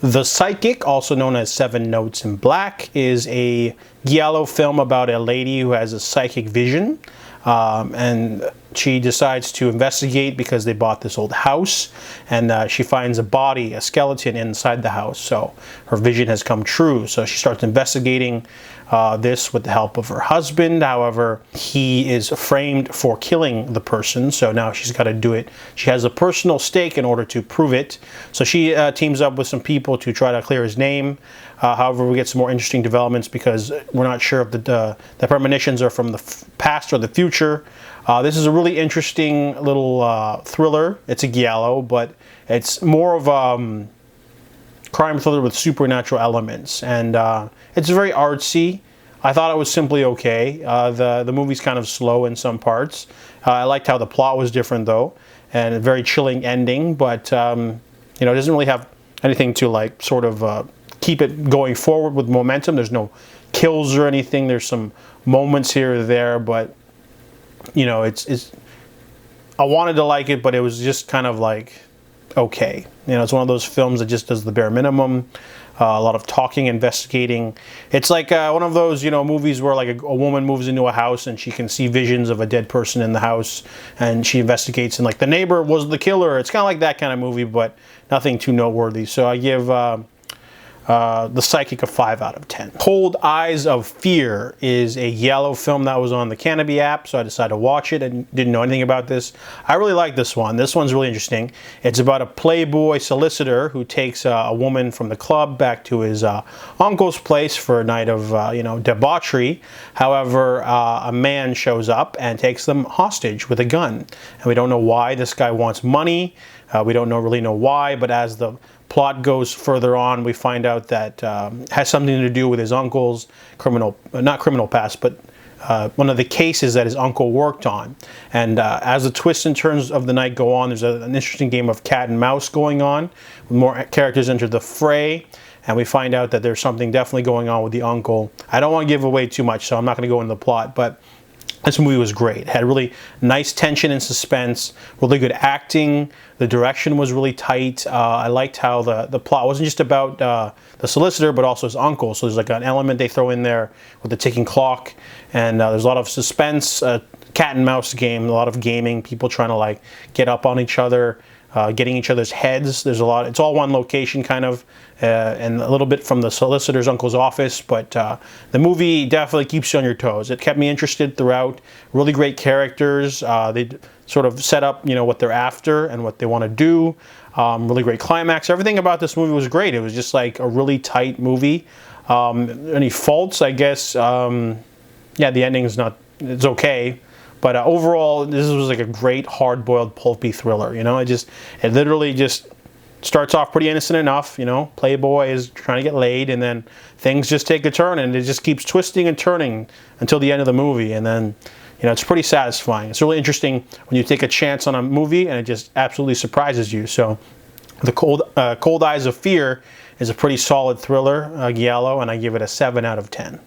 The Psychic, also known as Seven Notes in Black, is a giallo film about a lady who has a psychic vision. And she decides to investigate because they bought this old house, and she finds a body, a skeleton inside the house. So her vision has come true. So she starts investigating this with the help of her husband. However, he is framed for killing the person, so now she's got to do it. She has a personal stake in order to prove it. So she teams up with some people to try to clear his name. However, we get some more interesting developments because we're not sure if the premonitions are from the past or the future. This is a really interesting little thriller. It's a giallo, but it's more of a crime thriller with supernatural elements, and it's very artsy. I thought it was simply okay. The movie's kind of slow in some parts. I liked how the plot was different though, and a very chilling ending, but it doesn't really have anything to like sort of keep it going forward with momentum. There's no kills or anything. There's some moments here or there, but it's I wanted to like it, but it was just kind of like okay. It's one of those films that just does the bare minimum. A lot of talking, investigating. It's like one of those, movies where like a woman moves into a house and she can see visions of a dead person in the house, and she investigates, and like the neighbor was the killer. It's kind of like that kind of movie, but nothing too noteworthy. So I give The Psychic a 5 out of 10. Cold Eyes of Fear is a giallo film that was on the Canopy app, so I decided to watch it and didn't know anything about this. I really like this one. This one's really interesting. It's about a playboy solicitor who takes a woman from the club back to his uncle's place for a night of debauchery. However, a man shows up and takes them hostage with a gun, and we don't know why. This guy wants money. We don't really know why, but as the plot goes further on, we find out that has something to do with his uncle's not criminal past, but one of the cases that his uncle worked on. And as the twists and turns of the night go on, there's an interesting game of cat and mouse going on. More characters enter the fray, and we find out that there's something definitely going on with the uncle. I don't want to give away too much, so I'm not going to go into the plot, but this movie was great. It had really nice tension and suspense, really good acting. The direction was really tight. I liked how the plot wasn't just about the solicitor, but also his uncle. So there's like an element they throw in there with the ticking clock, and there's a lot of suspense, cat and mouse game, a lot of gaming, people trying to like get up on each other, getting each other's heads. There's a lot. It's all one location kind of, and a little bit from the solicitor's uncle's office, but the movie definitely keeps you on your toes. It kept me interested throughout. Really great characters. They sort of set up, what they're after and what they want to do. Really great climax. Everything about this movie was great. It was just like a really tight movie. Any faults, I guess, the ending is not, it's okay. But overall, this was like a great, hard-boiled, pulpy thriller. It literally just starts off pretty innocent enough. Playboy is trying to get laid, and then things just take a turn, and it just keeps twisting and turning until the end of the movie. And then, it's pretty satisfying. It's really interesting when you take a chance on a movie and it just absolutely surprises you. So, The Cold Eyes of Fear is a pretty solid thriller, giallo, and I give it a 7 out of 10.